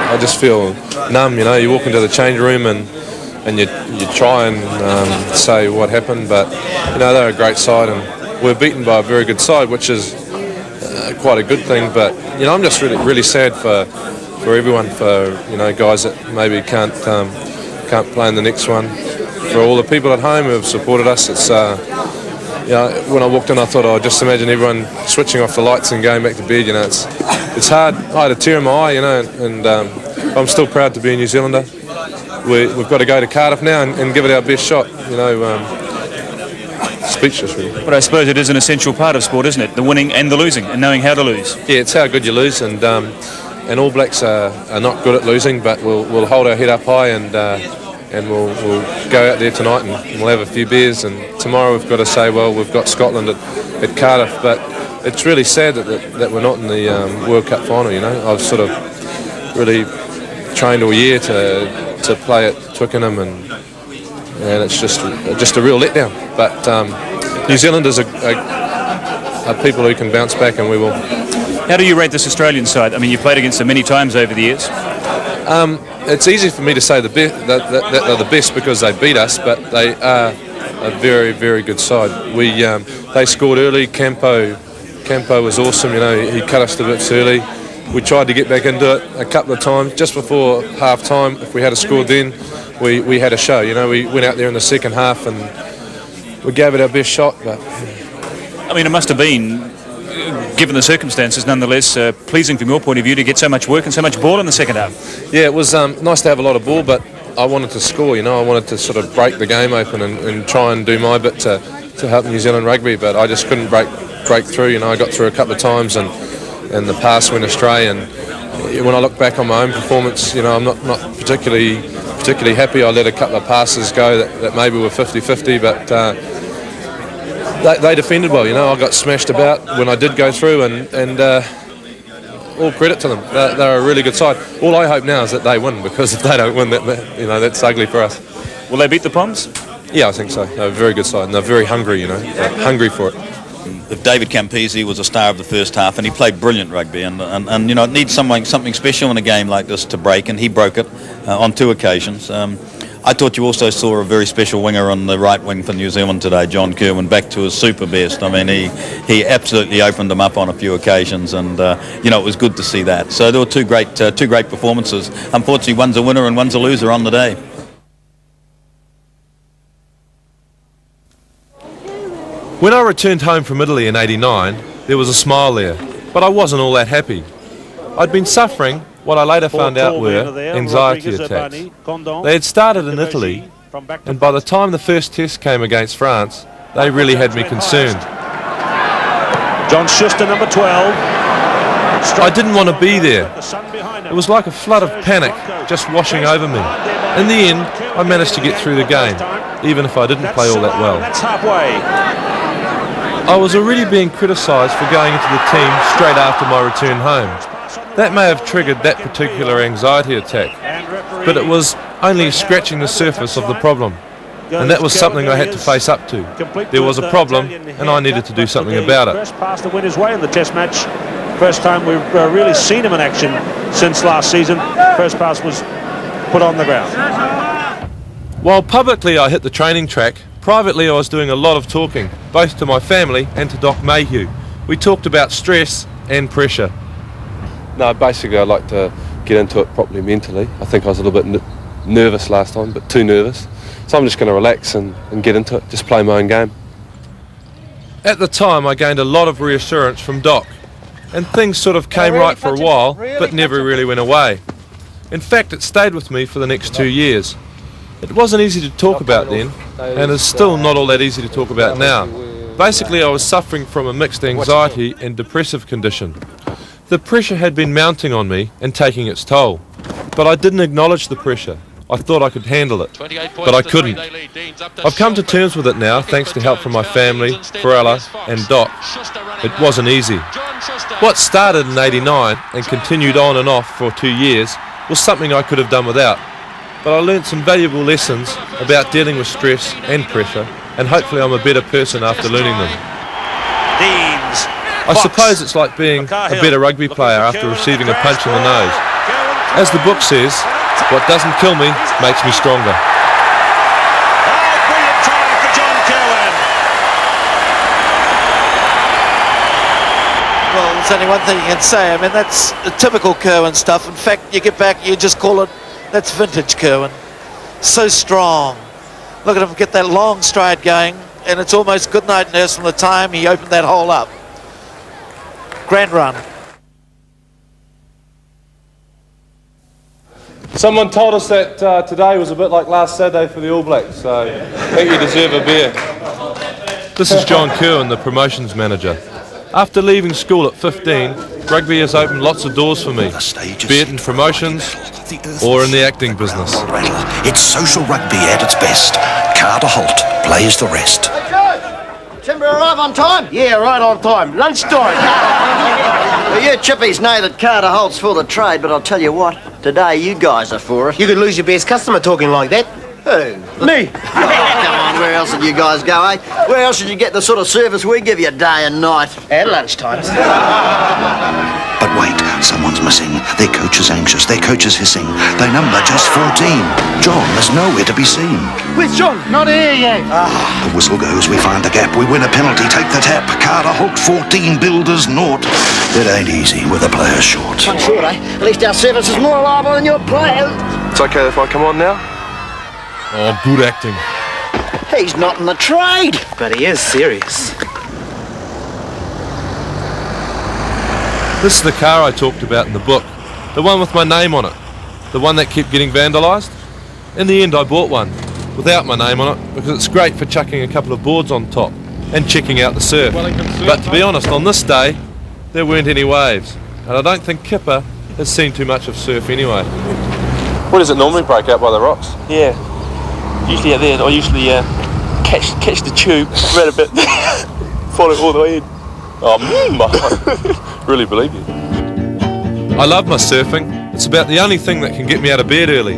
I just feel numb. You walk into the change room and you try and say what happened, but they're a great side and we're beaten by a very good side, which is quite a good thing. But I'm just really sad for everyone, for guys that maybe can't play in the next one, for all the people at home who have supported us. It's when I walked in, I thought, just imagine everyone switching off the lights and going back to bed. It's hard. I had a tear in my eye, and I'm still proud to be a New Zealander. We've got to go to Cardiff now and give it our best shot. Speechless, really. But I suppose it is an essential part of sport, isn't it? The winning and the losing, and knowing how to lose. Yeah, it's how good you lose, and All Blacks are not good at losing, but we'll hold our head up high and we'll go out there tonight and we'll have a few beers, and tomorrow we've got to say, well, we've got Scotland at Cardiff, but it's really sad that we're not in the World Cup final. I've sort of really trained all year to play at Twickenham, and it's just a real letdown. But New Zealanders are people who can bounce back, and we will. How do you rate this Australian side? I mean, you've played against them many times over the years. It's easy for me to say that they're the best because they beat us, but they are a very, very good side. They scored early. Campo was awesome. He cut us to bits early. We tried to get back into it a couple of times just before half time. If we had scored then, we had a show. We went out there in the second half and we gave it our best shot. But I mean, it must have been, given the circumstances, nonetheless pleasing from your point of view to get so much work and so much ball in the second half. Yeah, it was nice to have a lot of ball, but I wanted to score. I wanted to sort of break the game open and try and do my bit to help New Zealand rugby, but I just couldn't break through. I got through a couple of times and the pass went astray, and when I look back on my own performance, I'm not particularly happy. I let a couple of passes go that maybe were 50-50, but they defended well. I got smashed about when I did go through, and all credit to them. They're a really good side. All I hope now is that they win, because if they don't win, that's ugly for us. Will they beat the Poms? Yeah, I think so. They're a very good side, and they're very hungry. They're hungry for it. If David Campese was a star of the first half, and he played brilliant rugby, and it needs something special in a game like this to break, and he broke it on 2 occasions. I thought you also saw a very special winger on the right wing for New Zealand today, John Kirwan, back to his super best. I mean, he absolutely opened them up on a few occasions, and it was good to see that. So there were two great performances. Unfortunately, one's a winner and one's a loser on the day. When I returned home from Italy in '89, there was a smile there, but I wasn't all that happy. I'd been suffering what I later found out were anxiety attacks. They had started in Italy, and by the time the first test came against France, they really had me concerned. John Schuster, number 12. I didn't want to be there. It was like a flood of panic just washing over me. In the end, I managed to get through the game, even if I didn't play all that well. That's halfway. I was already being criticised for going into the team straight after my return home. That may have triggered that particular anxiety attack, but it was only scratching the surface of the problem, and that was something I had to face up to. There was a problem, and I needed to do something about it. First pass to win his way in the Test match. First time we've really seen him in action since last season. First pass was put on the ground. While publicly I hit the training track, privately I was doing a lot of talking, both to my family and to Doc Mayhew. We talked about stress and pressure. No, basically I'd like to get into it properly mentally. I think I was a little bit nervous last time, but too nervous. So I'm just going to relax and get into it, just play my own game. At the time I gained a lot of reassurance from Doc, and things sort of came right for a while, but never really went away. In fact, it stayed with me for the next 2 years. It wasn't easy to talk about then, and it's still not all that easy to talk about now. Basically, I was suffering from a mixed anxiety and depressive condition. The pressure had been mounting on me and taking its toll, but I didn't acknowledge the pressure. I thought I could handle it, but I couldn't. I've come to terms with it now, thanks to help from my family, Farella and Doc. It wasn't easy. What started in '89 and continued on and off for 2 years was something I could have done without. But I learnt some valuable lessons about dealing with stress and pressure, and hopefully I'm a better person after learning them. I suppose it's like being a better rugby player after receiving a punch in the nose. As the book says, what doesn't kill me makes me stronger. Oh, brilliant try for John Kirwan. Well, there's only one thing you can say. I mean, that's the typical Kirwan stuff. In fact, you get back, you just call it, that's vintage Kirwan. So strong. Look at him get that long stride going, and it's almost good night nurse from the time he opened that hole up. Grand run. Someone told us that today was a bit like last Saturday for the All Blacks, so I think you deserve a beer. This is John Kirwan, the promotions manager. After leaving school at 15, rugby has opened lots of doors for me, be it in promotions or in the acting business. It's social rugby at its best. Carter Holt plays the rest. Timber arrive on time? Yeah, right on time. Lunchtime. Well, you chippies know that Carter Holt's for the trade, but I'll tell you what, today you guys are for it. You could lose your best customer talking like that. Who? Me. Come on, where else did you guys go, eh? Where else did you get the sort of service we give you day and night? At lunchtime. But wait, someone's missing. Their coach is anxious, their coach is hissing. They number just 14. John is nowhere to be seen. Where's John? Not here yet. The whistle goes, we find the gap, we win a penalty, take the tap. Carter Holt 14, Builders naught. It ain't easy with a player short. Not sure, eh? At least our service is more reliable than your players. It's okay if I come on now? Oh, good acting. He's not in the trade. But he is serious. This is the car I talked about in the book, the one with my name on it, the one that kept getting vandalised. In the end I bought one, without my name on it, because it's great for chucking a couple of boards on top and checking out the surf. But to be honest, on this day, there weren't any waves, and I don't think Kipper has seen too much of surf anyway. Where does it normally break out by the rocks? Yeah, usually out there. I usually catch the tube, run a bit, follow it all the way in. Oh, really believe you. I love my surfing. It's about the only thing that can get me out of bed early.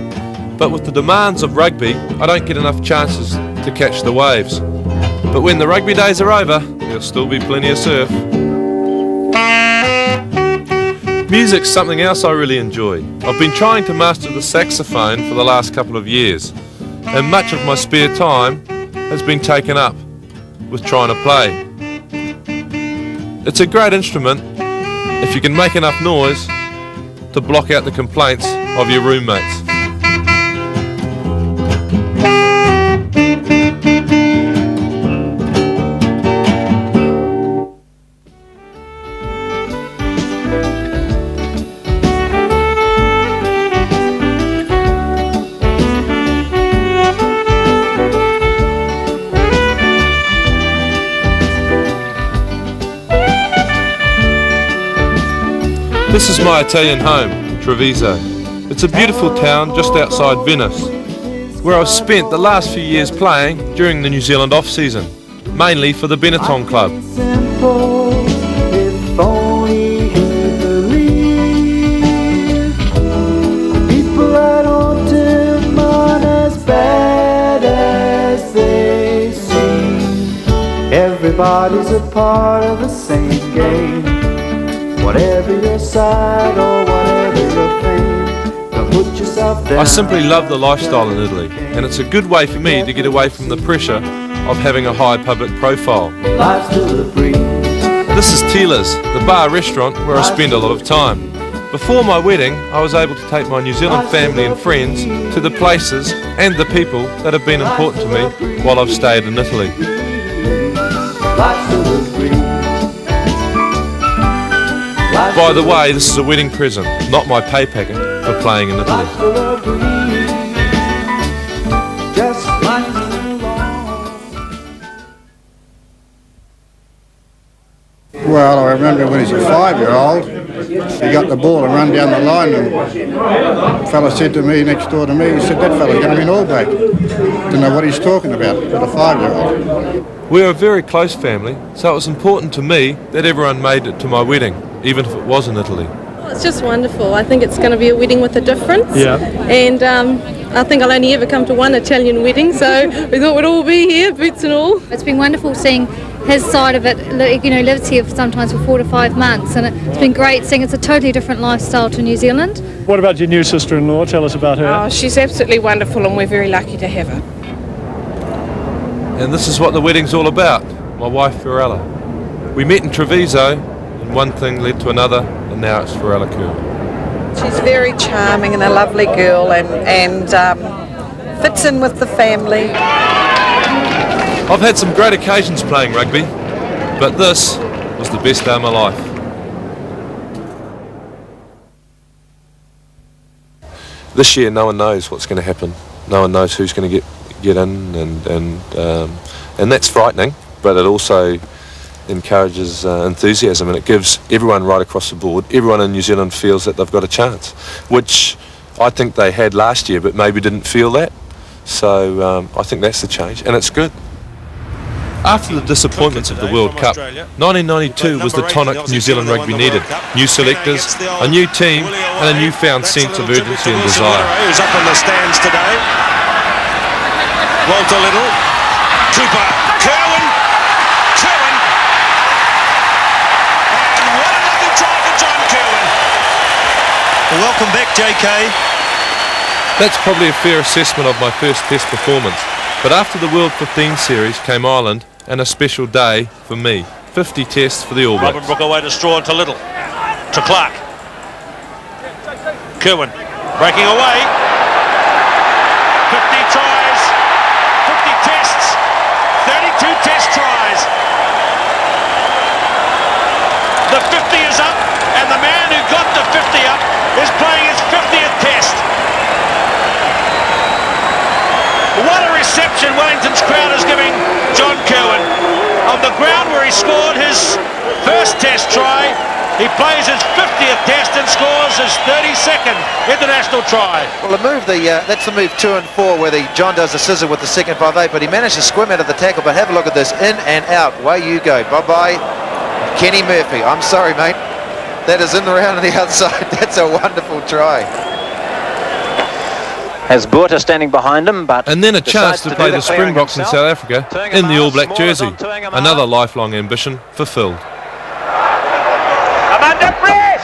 But with the demands of rugby, I don't get enough chances to catch the waves. But when the rugby days are over, there'll still be plenty of surf. Music's something else I really enjoy. I've been trying to master the saxophone for the last couple of years, and much of my spare time has been taken up with trying to play. It's a great instrument if you can make enough noise to block out the complaints of your roommates. This is my Italian home, Treviso. It's a beautiful town just outside Venice, where I've spent the last few years playing during the New Zealand off-season, mainly for the Benetton club. People I don't turn on as bad as they seem. Everybody's a part of the same game. Whatever your side or whatever your fame, don't put yourself down. I simply love the lifestyle in Italy, and it's a good way for me to get away from the pressure of having a high public profile. This is Tila's, the bar restaurant where I spend a lot of time. Before my wedding, I was able to take my New Zealand family and friends to the places and the people that have been important to me while I've stayed in Italy. By the way, this is a wedding present, not my pay packet for playing in Italy. Well, I remember when he was a 5-year-old, he got the ball and ran down the line, and a fella said to me, next door to me, he said, that fella's going to be an All Black. Didn't know what he's talking about, but a 5-year-old. We're a very close family, so it was important to me that everyone made it to my wedding, even if it was in Italy. It's just wonderful. I think it's going to be a wedding with a difference. Yeah. And I think I'll only ever come to one Italian wedding, so we thought we'd all be here, boots and all. It's been wonderful seeing his side of it, lives here sometimes for 4 to 5 months, and it's been great seeing it's a totally different lifestyle to New Zealand. What about your new sister-in-law? Tell us about her. Oh, she's absolutely wonderful, and we're very lucky to have her. And this is what the wedding's all about. My wife, Fiorella. We met in Treviso, and one thing led to another, and now it's Fiorella Kirwan. She's very charming and a lovely girl, and fits in with the family. I've had some great occasions playing rugby, but this was the best day of my life. This year, no one knows what's going to happen. No one knows who's going to get in, and that's frightening. But it also encourages enthusiasm, and it gives everyone right across the board. Everyone in New Zealand feels that they've got a chance, which I think they had last year, but maybe didn't feel that. So I think that's the change, and it's good. After the disappointments of the World Cup, 1992 was the tonic New Zealand rugby needed. New selectors, a new team, and a newfound sense of urgency and desire. Who's up in the stands today? Walter Little, Cooper, Kirwan, and what a lovely try for John Kirwan. Well, welcome back, JK. That's probably a fair assessment of my first Test performance. But after the World 15 series came Ireland, and a special day for me. 50 tests for the All Blacks. Robin Brook away to Straw, to Little, to Clark. Kirwan breaking away. 50 tries, 50 tests, 32 test tries. The 50 is up, and the man who got the 50 up is playing his 50th test. What a reception Wellington's crowd is giving John Kirwan. On the ground where he scored his first test try, he plays his 50th test and scores his 32nd international try. Well, that's the move 2 and 4 where John does the scissor with the second 5-8, but he managed to squirm out of the tackle. But have a look at this, in and out, away you go. Bye-bye, Kenny Murphy. I'm sorry, mate. That is in the round on the outside. That's a wonderful try. Has Botha standing behind him, but... And then a chance to play the Springboks in South Africa in the All Black jersey. Another lifelong ambition fulfilled. I'm under press!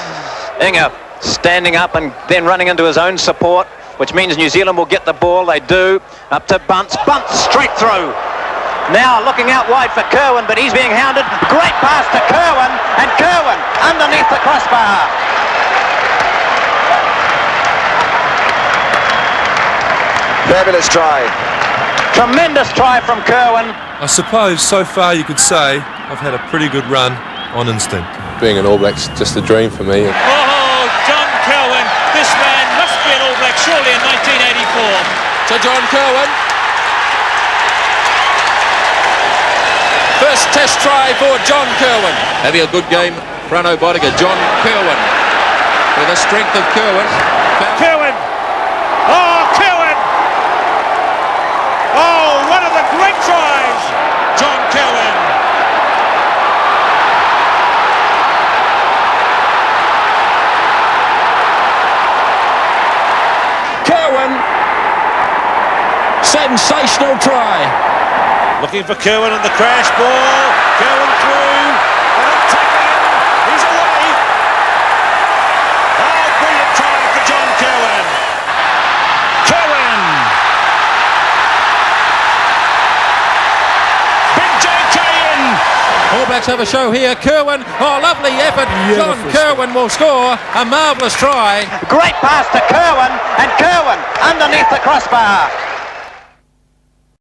Inga standing up and then running into his own support, which means New Zealand will get the ball. They do. Up to Bunce. Bunce straight through. Now looking out wide for Kirwan, but he's being hounded. Great pass to Kirwan, and Kirwan underneath the crossbar. Fabulous try. Tremendous try from Kirwan. I suppose so far you could say I've had a pretty good run on instinct. Being an All Black's just a dream for me. Oh, John Kirwan. This man must be an All Black surely in 1984. So John Kirwan. First test try for John Kirwan. Having a good game, Frano Bodega. John Kirwan. With the strength of Kirwan. Kirwan. Oh, Kirwan. Oh, one of the great tries, John Kirwan. Kirwan, sensational try. Looking for Kirwan and the crash ball. Kirwan through. And a tackle. He's away. Oh, brilliant try for John Kirwan. Kirwan. Big JK in. All Blacks have a show here. Kirwan, oh, lovely effort. John Kirwan will score a marvellous try. Great pass to Kirwan, and Kirwan underneath the crossbar.